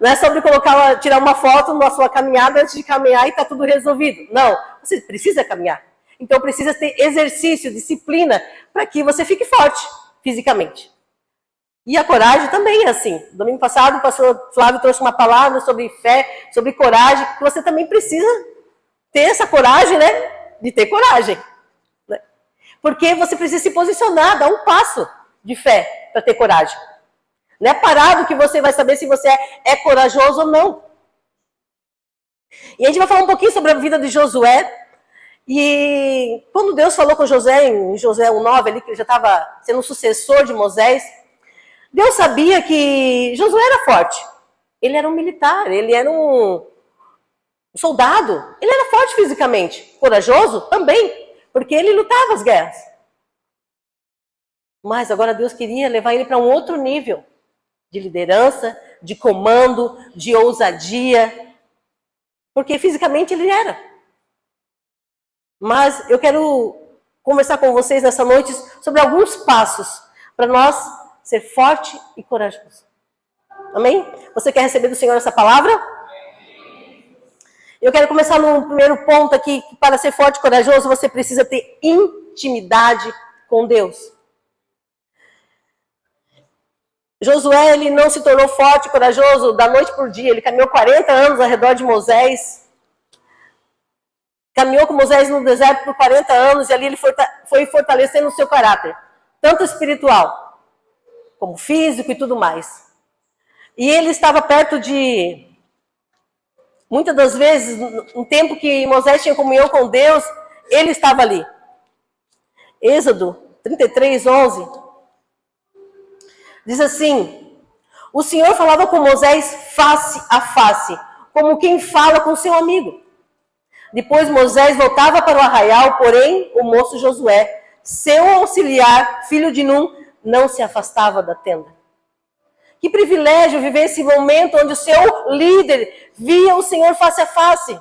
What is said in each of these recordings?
Não é sobre tirar uma foto na sua caminhada antes de caminhar e está tudo resolvido. Não, você precisa caminhar. Então precisa ter exercício, disciplina, para que você fique forte fisicamente. E a coragem também é assim. Domingo passado o pastor Flávio trouxe uma palavra sobre fé, sobre coragem, que você também precisa ter essa coragem, né? De ter coragem. Né? Porque você precisa se posicionar, dar um passo de fé para ter coragem. Não é parado que você vai saber se você é corajoso ou não. E a gente vai falar um pouquinho sobre a vida de Josué. E quando Deus falou com Josué, em Josué 1:9, ali, que ele já estava sendo um sucessor de Moisés, Deus sabia que Josué era forte. Ele era um militar, ele era um soldado. Ele era forte fisicamente. Corajoso também, porque ele lutava as guerras. Mas agora Deus queria levar ele para um outro nível de liderança, de comando, de ousadia. Porque fisicamente ele era. Mas eu quero conversar com vocês nessa noite sobre alguns passos para nós ser forte e corajoso. Amém? Você quer receber do Senhor essa palavra? Eu quero começar no primeiro ponto aqui, que para ser forte e corajoso você precisa ter intimidade com Deus. Josué, ele não se tornou forte e corajoso da noite para o dia. Ele caminhou 40 anos ao redor de Moisés. Caminhou com Moisés no deserto por 40 anos e ali ele foi fortalecendo o seu caráter. Tanto espiritual, como físico e tudo mais. E ele estava perto de... Muitas das vezes, no tempo que Moisés tinha comunhão com Deus, ele estava ali. Êxodo 33:11. Diz assim: o Senhor falava com Moisés face a face, como quem fala com seu amigo. Depois Moisés voltava para o arraial, porém o moço Josué, seu auxiliar, filho de Num, não se afastava da tenda. Que privilégio viver esse momento onde o seu líder via o Senhor face a face.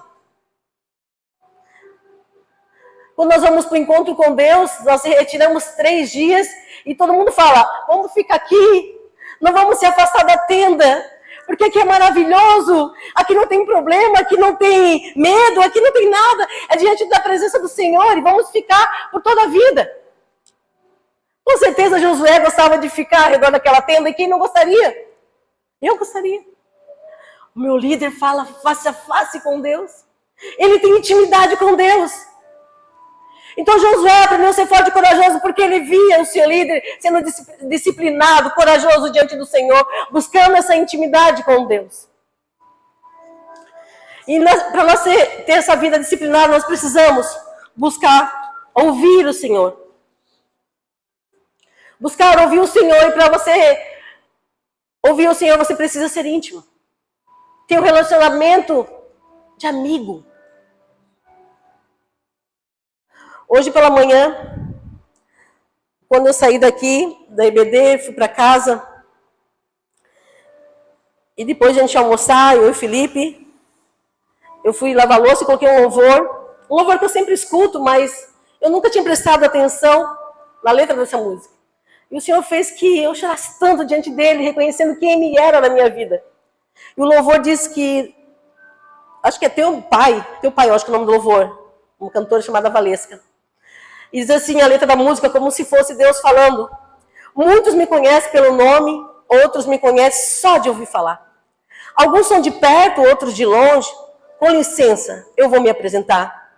Quando nós vamos para o encontro com Deus, nós retiramos 3 dias e todo mundo fala, vamos ficar aqui, não vamos se afastar da tenda, porque aqui é maravilhoso, aqui não tem problema, aqui não tem medo, aqui não tem nada, é diante da presença do Senhor e vamos ficar por toda a vida. Com certeza Josué gostava de ficar ao redor daquela tenda, e quem não gostaria? Eu gostaria. O meu líder fala face a face com Deus, ele tem intimidade com Deus. Então Josué aprendeu a ser forte e corajoso porque ele via o seu líder sendo disciplinado, corajoso diante do Senhor, buscando essa intimidade com Deus. E para nós ter essa vida disciplinada, nós precisamos buscar ouvir o Senhor. Buscar ouvir o Senhor, e para você ouvir o Senhor, você precisa ser íntimo. Ter um relacionamento de amigo. Hoje pela manhã, quando eu saí daqui, da IBD, fui para casa, e depois de a gente almoçar, eu e o Felipe, eu fui lavar louça e coloquei um louvor que eu sempre escuto, mas eu nunca tinha prestado atenção na letra dessa música. E o Senhor fez que eu chorasse tanto diante dele, reconhecendo quem ele era na minha vida. E o louvor diz que, acho que é teu pai, eu acho que é o nome do louvor, uma cantora chamada Valesca. E diz assim a letra da música, como se fosse Deus falando: muitos me conhecem pelo nome, outros me conhecem só de ouvir falar. Alguns são de perto, outros de longe. Com licença, eu vou me apresentar.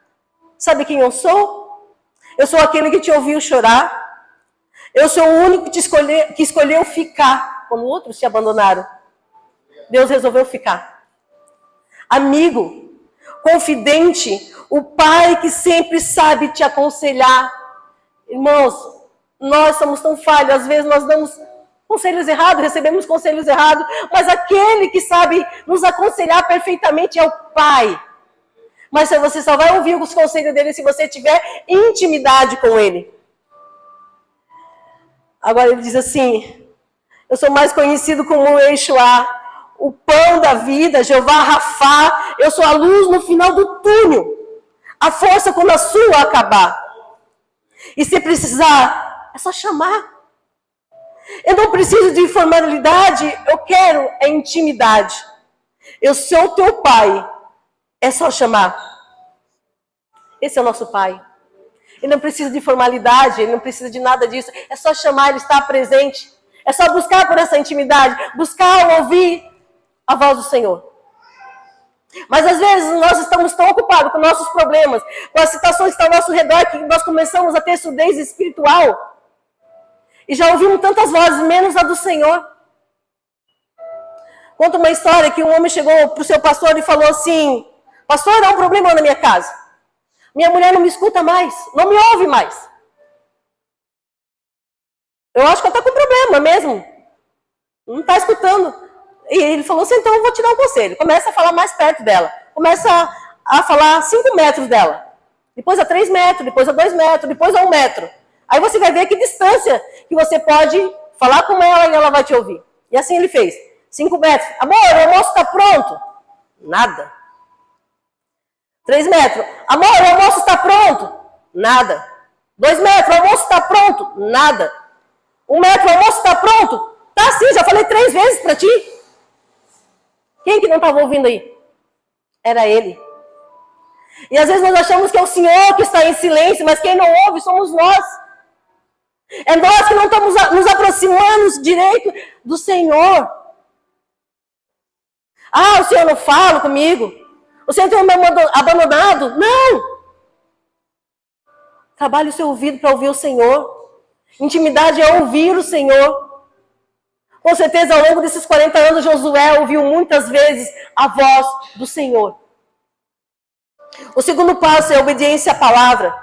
Sabe quem eu sou? Eu sou aquele que te ouviu chorar. Eu sou o único que escolheu ficar quando outros te abandonaram. Deus resolveu ficar. Amigo, confidente, o pai que sempre sabe te aconselhar. Irmãos, nós somos tão falhos, às vezes nós damos conselhos errados, recebemos conselhos errados, mas aquele que sabe nos aconselhar perfeitamente é o pai. Mas você só vai ouvir os conselhos dele se você tiver intimidade com ele. Agora ele diz assim: eu sou mais conhecido como Yeshua, o pão da vida, Jeová Rafá, eu sou a luz no final do túnel, a força quando a sua acabar. E se precisar, é só chamar. Eu não preciso de formalidade, eu quero é intimidade. Eu sou teu pai. É só chamar. Esse é o nosso pai. Ele não precisa de formalidade, ele não precisa de nada disso. É só chamar, ele está presente. É só buscar por essa intimidade, buscar ouvir a voz do Senhor. Mas às vezes nós estamos tão ocupados com nossos problemas, com as situações que estão ao nosso redor, que nós começamos a ter surdez espiritual. E já ouvimos tantas vozes, menos a do Senhor. Conta uma história que um homem chegou para o seu pastor e falou assim: pastor, há um problema na minha casa. Minha mulher não me escuta mais, não me ouve mais. Eu acho que ela está com problema mesmo. Não está escutando. E ele falou assim, então eu vou te dar um conselho. Começa a falar mais perto dela. Começa a falar 5 metros dela. Depois a 3 metros, depois a 2 metros, depois a 1 metro. Aí você vai ver que distância que você pode falar com ela e ela vai te ouvir. E assim ele fez. 5 metros. Amor, o almoço está pronto. Nada. 3 metros. Amor, o almoço está pronto. Nada. 2 metros, o almoço está pronto. Nada. 1 metro, o almoço está pronto. Tá sim, já falei 3 vezes para ti. Quem que não estava ouvindo aí? Era ele. E às vezes nós achamos que é o Senhor que está em silêncio, mas quem não ouve somos nós. É nós que não estamos nos aproximando direito do Senhor. Ah, o Senhor não fala comigo. O Senhor tem me abandonado. Não. Trabalhe o seu ouvido para ouvir o Senhor. Intimidade é ouvir o Senhor. Com certeza, ao longo desses 40 anos, Josué ouviu muitas vezes a voz do Senhor. O segundo passo é a obediência à palavra.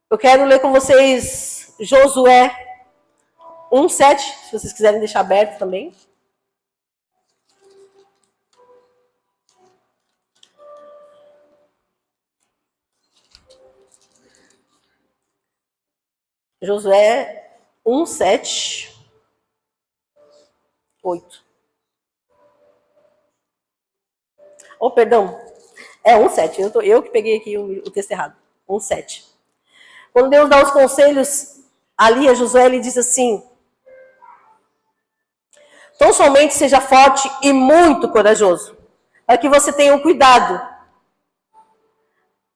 Eu quero ler com vocês Josué 1:7, se vocês quiserem deixar aberto também. Josué 1:7. 8. Oh, perdão. É 1:7. Eu que peguei aqui o texto errado. 1:7. Quando Deus dá os conselhos ali a Josué, ele diz assim: tão somente seja forte e muito corajoso, para que você tenha o cuidado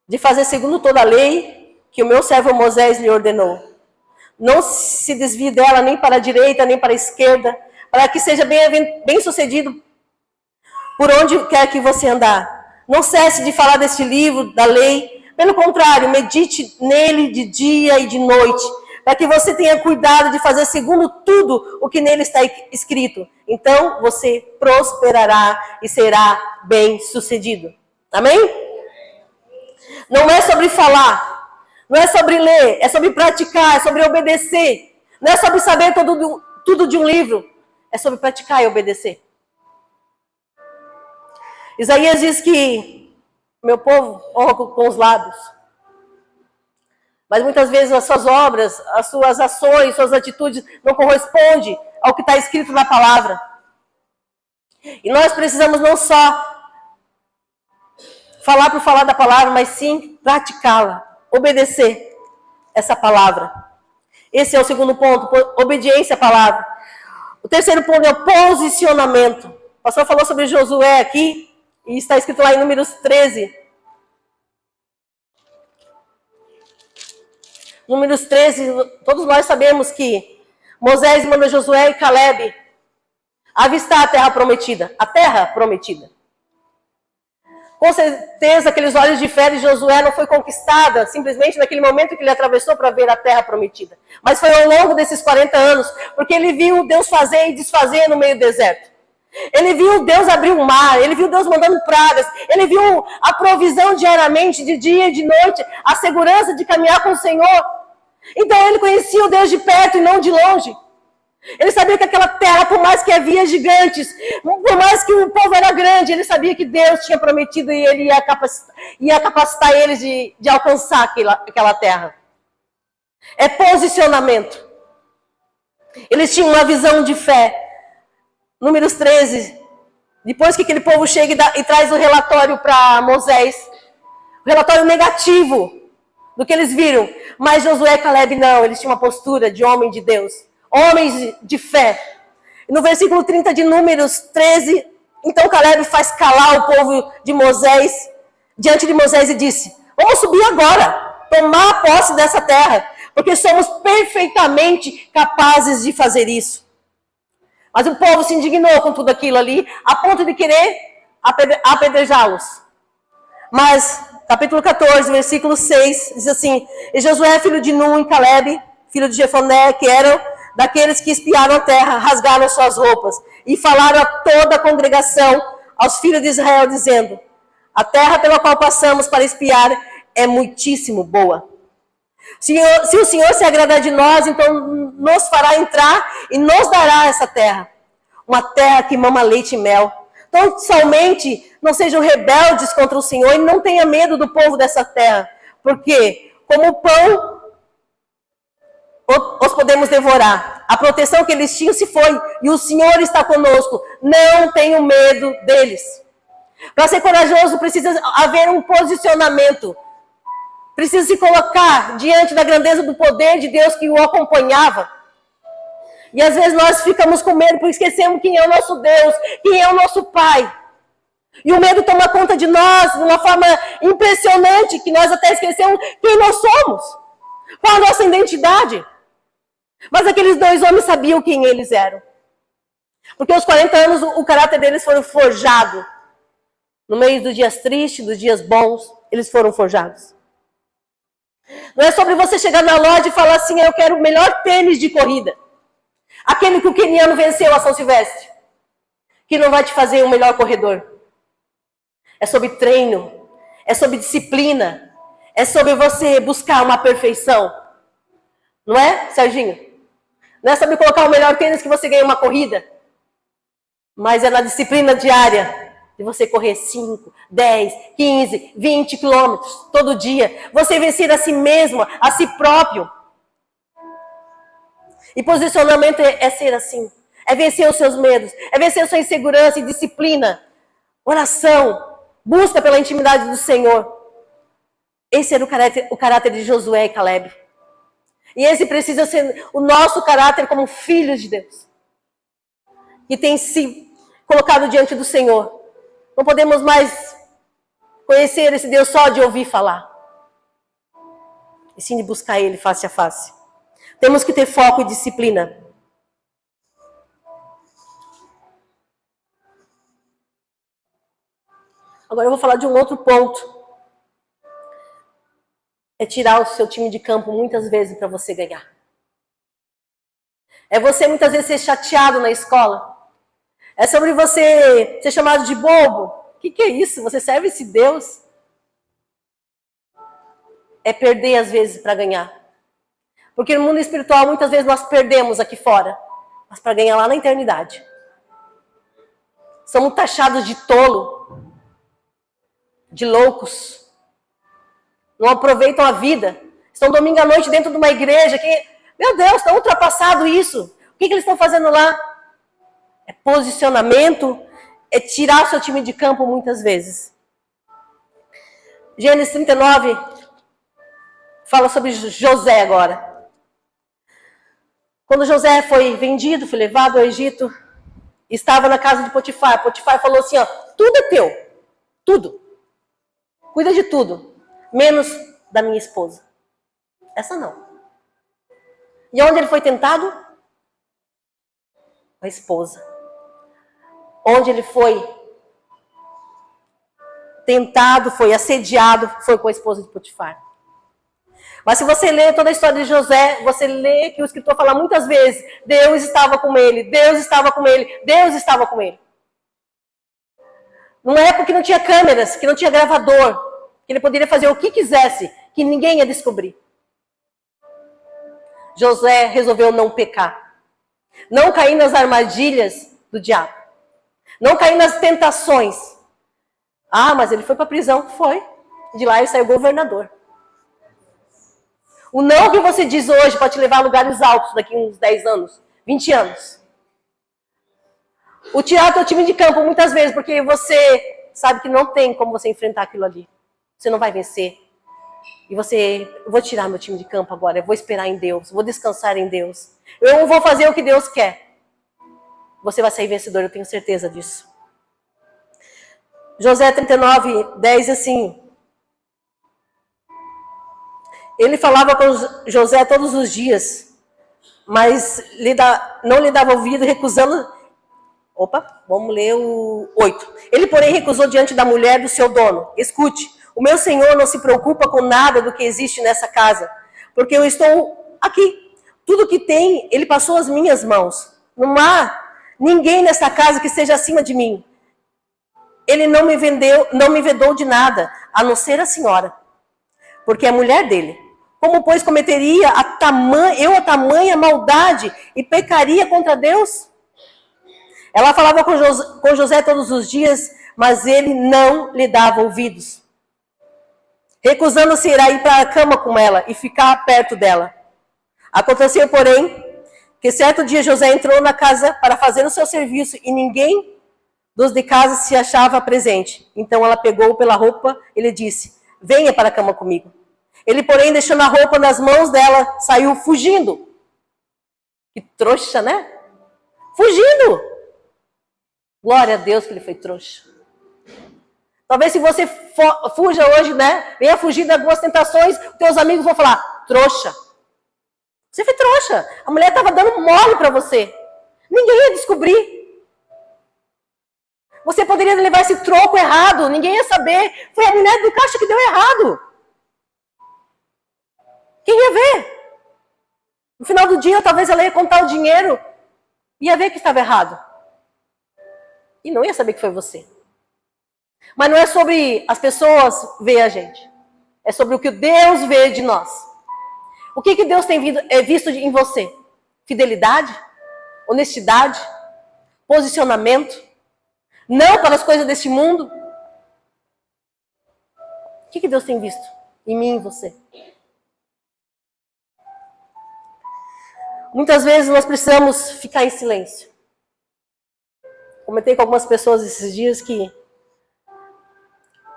de fazer segundo toda a lei que o meu servo Moisés lhe ordenou. Não se desvie dela nem para a direita, nem para a esquerda, para que seja bem sucedido por onde quer que você andar. Não cesse de falar deste livro, da lei. Pelo contrário, medite nele de dia e de noite, para que você tenha cuidado de fazer segundo tudo o que nele está escrito. Então você prosperará e será bem sucedido. Amém? Não é sobre falar, não é sobre ler, é sobre praticar, é sobre obedecer. Não é sobre saber tudo de um livro. É sobre praticar e obedecer. Isaías diz que meu povo honra com os lábios. Mas muitas vezes as suas obras, as suas ações, suas atitudes não correspondem ao que está escrito na palavra. E nós precisamos não só falar por falar da palavra, mas sim praticá-la, obedecer essa palavra. Esse é o segundo ponto, obediência à palavra. O terceiro ponto é o posicionamento. O pastor falou sobre Josué aqui, e está escrito lá em Números 13. Números 13, todos nós sabemos que Moisés manda Josué e Caleb avistar a terra prometida. A terra prometida. Com certeza, aqueles olhos de fé de Josué não foi conquistada simplesmente naquele momento que ele atravessou para ver a terra prometida. Mas foi ao longo desses 40 anos, porque ele viu Deus fazer e desfazer no meio do deserto. Ele viu Deus abrir o mar, ele viu Deus mandando pragas, ele viu a provisão diariamente, de dia e de noite, a segurança de caminhar com o Senhor. Então ele conhecia o Deus de perto e não de longe. Ele sabia que aquela terra, por mais que havia gigantes, por mais que o povo era grande, ele sabia que Deus tinha prometido e ele ia capacitar eles de alcançar aquela terra. É posicionamento. Eles tinham uma visão de fé. Números 13, depois que aquele povo chega e traz o relatório para Moisés, o relatório negativo do que eles viram, mas Josué e Caleb não, eles tinham uma postura de homem de Deus. Homens de fé. No versículo 30 de Números 13, Então Caleb faz calar o povo de Moisés, diante de Moisés, e disse: vamos subir agora, tomar posse dessa terra, porque somos perfeitamente capazes de fazer isso. Mas o povo se indignou com tudo aquilo ali, a ponto de querer apedrejá-los. Mas, capítulo 14, versículo 6, diz assim: e Josué, filho de Nun, e Caleb, filho de Jefoné, que eram daqueles que espiaram a terra, rasgaram suas roupas e falaram a toda a congregação, aos filhos de Israel, dizendo: a terra pela qual passamos para espiar é muitíssimo boa. Se o Senhor se agradar de nós, então nos fará entrar e nos dará essa terra, uma terra que mama leite e mel. Então, somente não sejam rebeldes contra o Senhor e não tenha medo do povo dessa terra, porque como pão os podemos devorar. A proteção que eles tinham se foi e o Senhor está conosco. Não tenham medo deles. Para ser corajoso precisa haver um posicionamento. Precisa se colocar diante da grandeza do poder de Deus que o acompanhava. E às vezes nós ficamos com medo porque esquecemos quem é o nosso Deus, quem é o nosso Pai. E o medo toma conta de nós de uma forma impressionante, que nós até esquecemos quem nós somos. Qual a nossa identidade. Mas aqueles dois homens sabiam quem eles eram. Porque aos 40 anos o caráter deles foi forjado. No meio dos dias tristes, dos dias bons, eles foram forjados. Não é sobre você chegar na loja e falar assim: eu quero o melhor tênis de corrida. Aquele que o queniano venceu a São Silvestre. Que não vai te fazer um melhor corredor. É sobre treino. É sobre disciplina. É sobre você buscar uma perfeição. Não é, Serginho? Não é sobre colocar o melhor tênis que você ganha uma corrida. Mas é na disciplina diária. De você correr 5, 10, 15, 20 quilômetros todo dia. Você vencer a si mesmo, a si próprio. E posicionamento é ser assim. É vencer os seus medos. É vencer a sua insegurança e disciplina. Oração. Busca pela intimidade do Senhor. Esse era o caráter de Josué e Caleb. E esse precisa ser o nosso caráter como filhos de Deus. Que tem se colocado diante do Senhor. Não podemos mais conhecer esse Deus só de ouvir falar. E sim de buscar Ele face a face. Temos que ter foco e disciplina. Agora eu vou falar de um outro ponto. É tirar o seu time de campo muitas vezes para você ganhar. É você muitas vezes ser chateado na escola. É sobre você ser chamado de bobo. O que é isso? Você serve esse Deus? É perder às vezes para ganhar. Porque no mundo espiritual muitas vezes nós perdemos aqui fora. Mas para ganhar lá na eternidade. Somos taxados de tolo. De loucos. Não aproveitam a vida. Estão domingo à noite dentro de uma igreja que, meu Deus, está ultrapassado isso. O que eles estão fazendo lá? É posicionamento, é tirar o seu time de campo muitas vezes. Gênesis 39 fala sobre José agora. Quando José foi vendido, foi levado ao Egito, estava na casa de Potifar. Potifar falou assim, ó, tudo é teu, tudo. Cuida de tudo, menos da minha esposa. Essa não. E onde ele foi tentado? A esposa. Onde ele foi tentado, foi assediado, foi com a esposa de Potifar. Mas se você ler toda a história de José, você lê que o escritor fala muitas vezes, Deus estava com ele, Deus estava com ele, Deus estava com ele. Não é porque não tinha câmeras, que não tinha gravador, que ele poderia fazer o que quisesse, que ninguém ia descobrir. José resolveu não pecar. Não cair nas armadilhas do diabo. Não cair nas tentações. Ah, mas ele foi para a prisão. Foi. De lá ele saiu governador. O não que você diz hoje pode te levar a lugares altos daqui a uns 10 anos, 20 anos. O tirar teu time de campo muitas vezes, porque você sabe que não tem como você enfrentar aquilo ali. Você não vai vencer. E eu vou tirar meu time de campo agora, eu vou esperar em Deus, vou descansar em Deus. Eu vou fazer o que Deus quer. Você vai sair vencedor, eu tenho certeza disso. José 39:10, assim. Ele falava com José todos os dias, mas não lhe dava ouvido, recusando. Opa, vamos ler o 8. Ele, porém, recusou diante da mulher do seu dono. Escute, o meu senhor não se preocupa com nada do que existe nessa casa, porque eu estou aqui. Tudo que tem, ele passou às minhas mãos. Não há ninguém nessa casa que esteja acima de mim. Ele não me vedou de nada, a não ser a senhora, porque é mulher dele. Como, pois, cometeria a tamanha maldade e pecaria contra Deus? Ela falava com José todos os dias, mas ele não lhe dava ouvidos, recusando-se a ir para a cama com ela e ficar perto dela. Aconteceu, porém, que certo dia José entrou na casa para fazer o seu serviço e ninguém dos de casa se achava presente. Então ela pegou pela roupa e lhe disse: venha para a cama comigo. Ele, porém, deixando a roupa nas mãos dela, saiu fugindo. Que trouxa, né? Fugindo! Glória a Deus que ele foi trouxa. Talvez se você fuja hoje, né? Venha fugir de algumas tentações, teus amigos vão falar: trouxa. Você foi trouxa. A mulher estava dando mole para você. Ninguém ia descobrir. Você poderia levar esse troco errado. Ninguém ia saber. Foi a mulher do caixa que deu errado. Quem ia ver? No final do dia, talvez ela ia contar o dinheiro. Ia ver que estava errado. E não ia saber que foi você. Mas não é sobre as pessoas ver a gente. É sobre o que Deus vê de nós. O que Deus tem visto em você? Fidelidade? Honestidade? Posicionamento? Não para as coisas deste mundo? O que Deus tem visto em mim e em você? Muitas vezes nós precisamos ficar em silêncio. Comentei com algumas pessoas esses dias que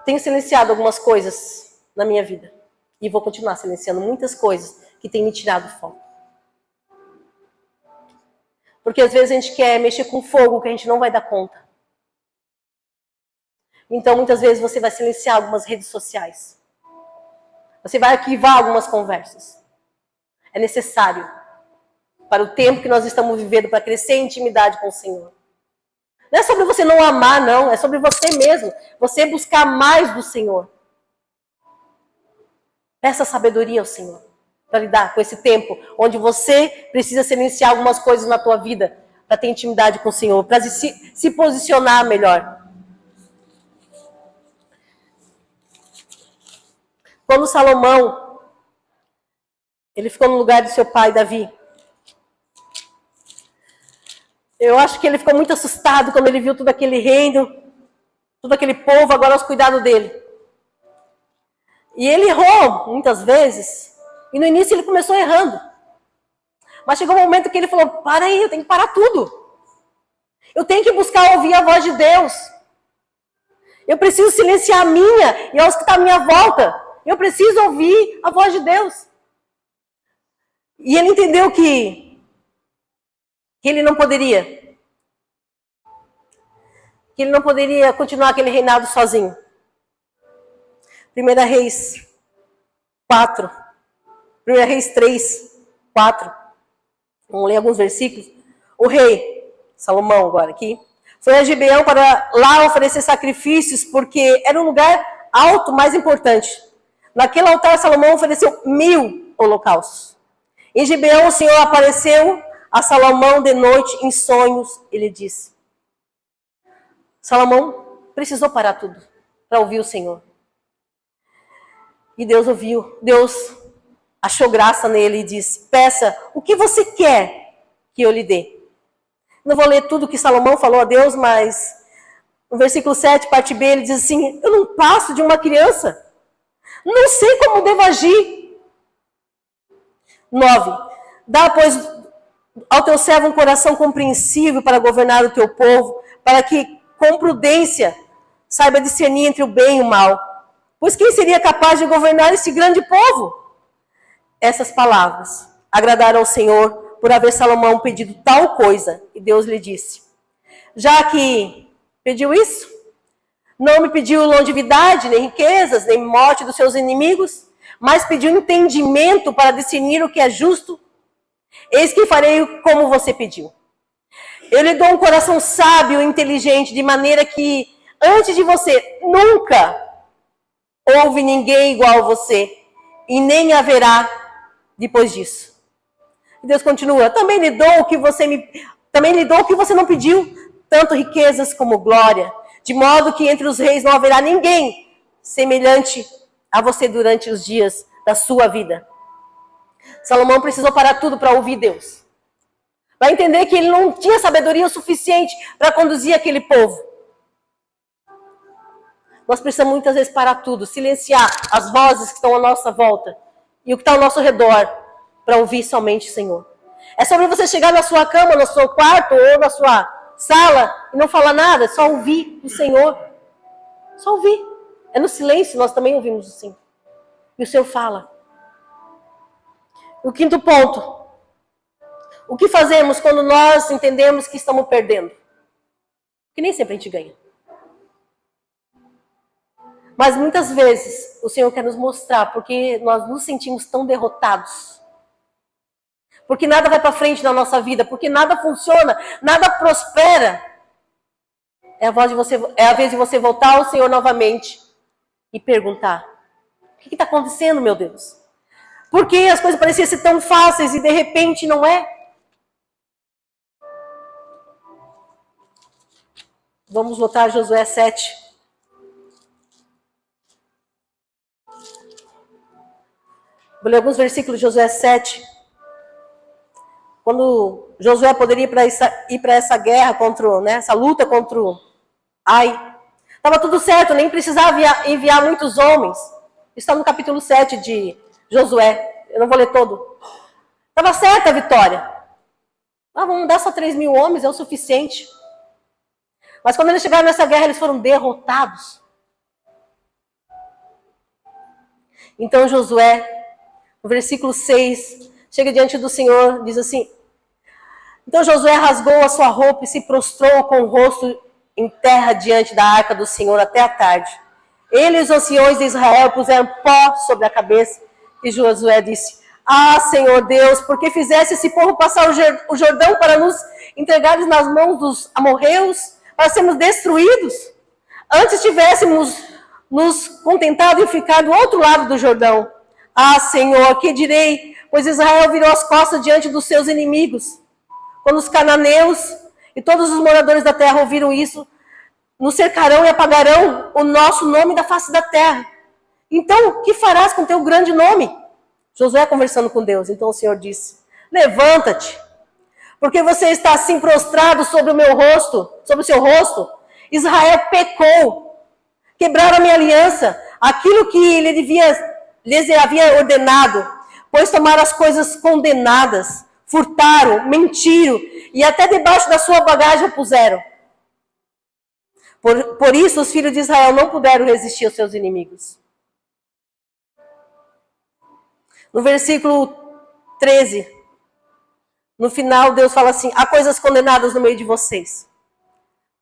tenho silenciado algumas coisas na minha vida. E vou continuar silenciando muitas coisas que têm me tirado foco. Porque às vezes a gente quer mexer com fogo que a gente não vai dar conta. Então muitas vezes você vai silenciar algumas redes sociais. Você vai arquivar algumas conversas. É necessário para o tempo que nós estamos vivendo, para crescer em intimidade com o Senhor. Não é sobre você não amar, não. É sobre você mesmo. Você buscar mais do Senhor. Peça sabedoria ao Senhor para lidar com esse tempo onde você precisa silenciar algumas coisas na tua vida para ter intimidade com o Senhor, para se posicionar melhor. Quando Salomão, ele ficou no lugar de seu pai Davi, eu acho que ele ficou muito assustado quando ele viu todo aquele reino, todo aquele povo agora aos cuidados dele. E ele errou muitas vezes. E no início ele começou errando. Mas chegou um momento que ele falou: para aí, eu tenho que parar tudo. Eu tenho que buscar ouvir a voz de Deus. Eu preciso silenciar a minha e aos que estão à minha volta. Eu preciso ouvir a voz de Deus. E ele entendeu que ele não poderia. Que ele não poderia continuar aquele reinado sozinho. 1 Reis 4. 1 Reis 3, 4. Vamos ler alguns versículos. O rei, Salomão agora aqui, foi a Gibeão para lá oferecer sacrifícios, porque era um lugar alto, mais importante. Naquele altar, Salomão ofereceu 1000 holocaustos. Em Gibeão, o Senhor apareceu a Salomão de noite em sonhos. Ele disse: Salomão precisou parar tudo para ouvir o Senhor. E Deus ouviu. Deus achou graça nele e disse: peça o que você quer que eu lhe dê. Não vou ler tudo que Salomão falou a Deus, mas no versículo 7, parte B, ele diz assim: eu não passo de uma criança. Não sei como devo agir. 9. Dá, pois, ao teu servo um coração compreensível para governar o teu povo, para que, com prudência, saiba discernir entre o bem e o mal. Pois quem seria capaz de governar esse grande povo? Essas palavras agradaram ao Senhor por haver Salomão pedido tal coisa. E Deus lhe disse: já que pediu isso, Não me pediu longevidade, nem riquezas, nem morte dos seus inimigos, mas pediu entendimento para discernir o que é justo. Eis que farei como você pediu. Eu lhe dou um coração sábio e inteligente, de maneira que, antes de você, nunca houve ninguém igual a você, e nem haverá depois disso. E Deus continua, também lhe dou o que você não pediu, tanto riquezas como glória, de modo que entre os reis não haverá ninguém semelhante a você durante os dias da sua vida. Salomão precisou parar tudo para ouvir Deus. Para entender que ele não tinha sabedoria o suficiente para conduzir aquele povo. Nós precisamos muitas vezes parar tudo, silenciar as vozes que estão à nossa volta e o que está ao nosso redor, para ouvir somente o Senhor. É sobre você chegar na sua cama, no seu quarto ou na sua sala e não falar nada, só ouvir o Senhor. Só ouvir. É no silêncio, nós também ouvimos o Senhor. E o Senhor fala. O quinto ponto. O que fazemos quando nós entendemos que estamos perdendo? Porque nem sempre a gente ganha. Mas muitas vezes o Senhor quer nos mostrar porque nós nos sentimos tão derrotados. Porque nada vai para frente na nossa vida, porque nada funciona, nada prospera. É a vez de você voltar ao Senhor novamente e perguntar: o que está acontecendo, meu Deus? Por que as coisas pareciam ser tão fáceis e de repente não é? Vamos voltar a Josué 7. Vou ler alguns versículos de Josué 7. Quando Josué poderia ir para essa guerra, essa luta contra o Ai. Estava tudo certo, nem precisava enviar muitos homens. Está no capítulo 7 de Josué. Eu não vou ler todo. Estava certa a vitória. Vamos dar só 3.000 homens, é o suficiente. Mas quando eles chegaram nessa guerra, eles foram derrotados. Então Josué, no versículo 6, chega diante do Senhor, diz assim: então Josué rasgou a sua roupa e se prostrou com o rosto em terra diante da arca do Senhor até a tarde. Ele e os anciões de Israel puseram pó sobre a cabeça e Josué disse: ah, Senhor Deus, por que fizesse esse povo passar o Jordão para nos entregares nas mãos dos amorreus, para sermos destruídos? Antes tivéssemos nos contentado em ficar do outro lado do Jordão. Ah, Senhor, que direi? Pois Israel virou as costas diante dos seus inimigos. Quando os cananeus e todos os moradores da terra ouviram isso, nos cercarão e apagarão o nosso nome da face da terra. Então, o que farás com teu grande nome? Josué conversando com Deus. Então o Senhor disse: levanta-te, porque você está assim prostrado sobre o seu rosto. Israel pecou, quebraram a minha aliança, aquilo que lhes havia ordenado, pois tomaram as coisas condenadas, furtaram, mentiram, e até debaixo da sua bagagem o puseram. Por isso os filhos de Israel não puderam resistir aos seus inimigos. No versículo 13, no final Deus fala assim: há coisas condenadas no meio de vocês.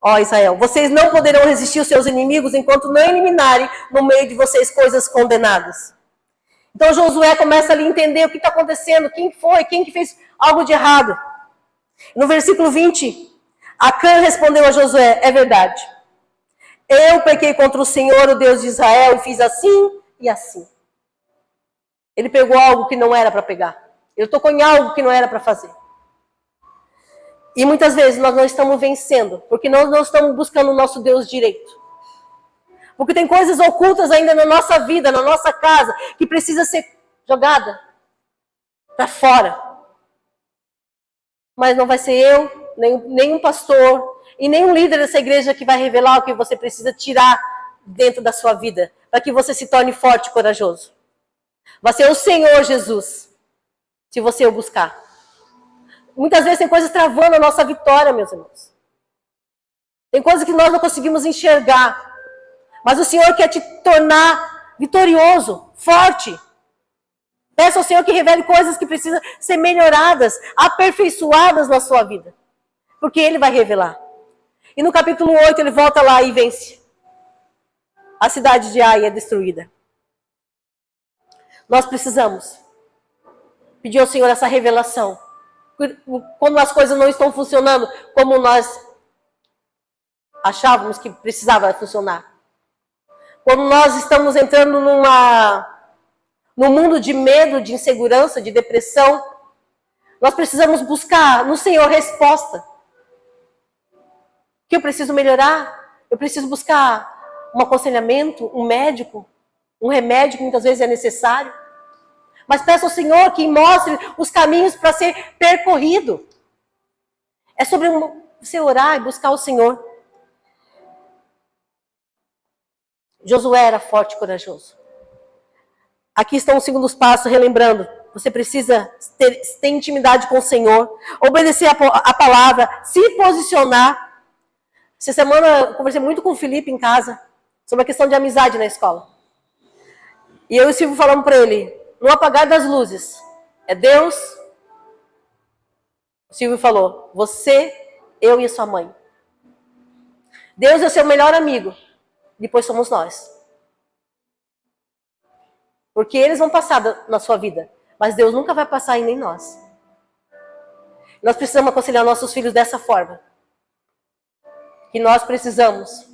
Ó Israel, vocês não poderão resistir aos seus inimigos enquanto não eliminarem no meio de vocês coisas condenadas. Então Josué começa ali a entender o que está acontecendo, quem que fez algo de errado. No versículo 20, Acã respondeu a Josué: é verdade. Eu pequei contra o Senhor, o Deus de Israel, e fiz assim e assim. Ele pegou algo que não era para pegar. Ele tocou em algo que não era para fazer. E muitas vezes nós não estamos vencendo, porque nós não estamos buscando o nosso Deus direito. Porque tem coisas ocultas ainda na nossa vida, na nossa casa, que precisa ser jogada para fora. Mas não vai ser eu, nem um pastor, e nem um líder dessa igreja que vai revelar o que você precisa tirar dentro da sua vida, para que você se torne forte e corajoso. Vai ser o Senhor Jesus, se você o buscar. Muitas vezes tem coisas travando a nossa vitória, meus irmãos. Tem coisas que nós não conseguimos enxergar. Mas o Senhor quer te tornar vitorioso, forte. Peça ao Senhor que revele coisas que precisam ser melhoradas, aperfeiçoadas na sua vida. Porque Ele vai revelar. E no capítulo 8 ele volta lá e vence. a cidade de Ai é destruída. Nós precisamos pedir ao Senhor essa revelação. Quando as coisas não estão funcionando como nós achávamos que precisava funcionar. Quando nós estamos entrando num mundo de medo, de insegurança, de depressão, nós precisamos buscar no Senhor resposta. Que eu preciso melhorar, eu preciso buscar um aconselhamento, um médico, um remédio que muitas vezes é necessário. Mas peço ao Senhor que mostre os caminhos para ser percorrido. É sobre você orar e buscar o Senhor. Josué era forte e corajoso. Aqui estão os segundos passos, relembrando. Você precisa ter intimidade com o Senhor, obedecer a palavra, se posicionar. Essa semana eu conversei muito com o Felipe em casa, sobre a questão de amizade na escola. E eu e o Silvio falamos para ele, no apagar das luzes, é Deus. O Silvio falou, você, eu e a sua mãe. Deus é o seu melhor amigo, depois somos nós. Porque eles vão passar na sua vida, mas Deus nunca vai passar em nem nós. Nós precisamos aconselhar nossos filhos dessa forma. Que nós precisamos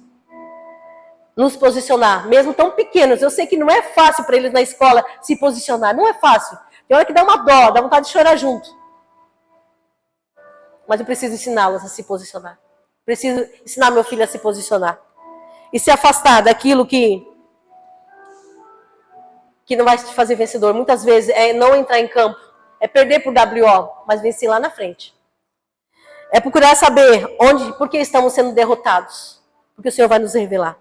nos posicionar, mesmo tão pequenos. Eu sei que não é fácil para eles na escola se posicionar, não é fácil. Tem hora que dá uma dó, dá vontade de chorar junto. Mas eu preciso ensiná-los a se posicionar. Preciso ensinar meu filho a se posicionar. E se afastar daquilo que não vai te fazer vencedor. Muitas vezes é não entrar em campo, é perder por WO, mas vencer lá na frente. É procurar saber por que estamos sendo derrotados. Porque o Senhor vai nos revelar.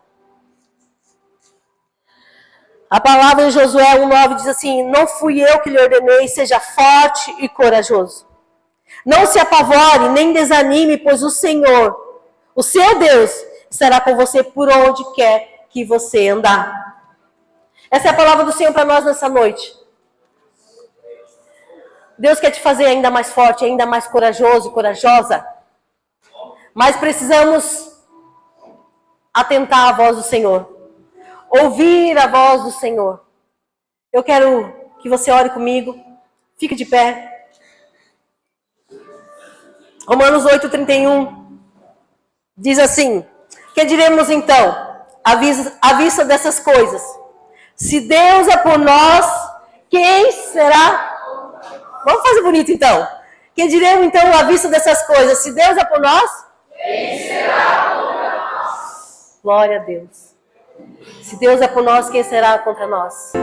A palavra em Josué 1,9 diz assim, não fui eu que lhe ordenei, seja forte e corajoso. Não se apavore, nem desanime, pois o Senhor, o seu Deus, estará com você por onde quer que você andar. Essa é a palavra do Senhor para nós nessa noite. Deus quer te fazer ainda mais forte, ainda mais corajoso e corajosa. Mas precisamos atentar à voz do Senhor. Ouvir a voz do Senhor. Eu quero que você ore comigo. Fique de pé. Romanos 8:31 diz assim: que diremos então, à vista dessas coisas? Se Deus é por nós, quem será? Vamos fazer bonito então. Que diremos então à vista dessas coisas? Se Deus é por nós, quem será contra nós? Glória a Deus. Se Deus é por nós, quem será contra nós?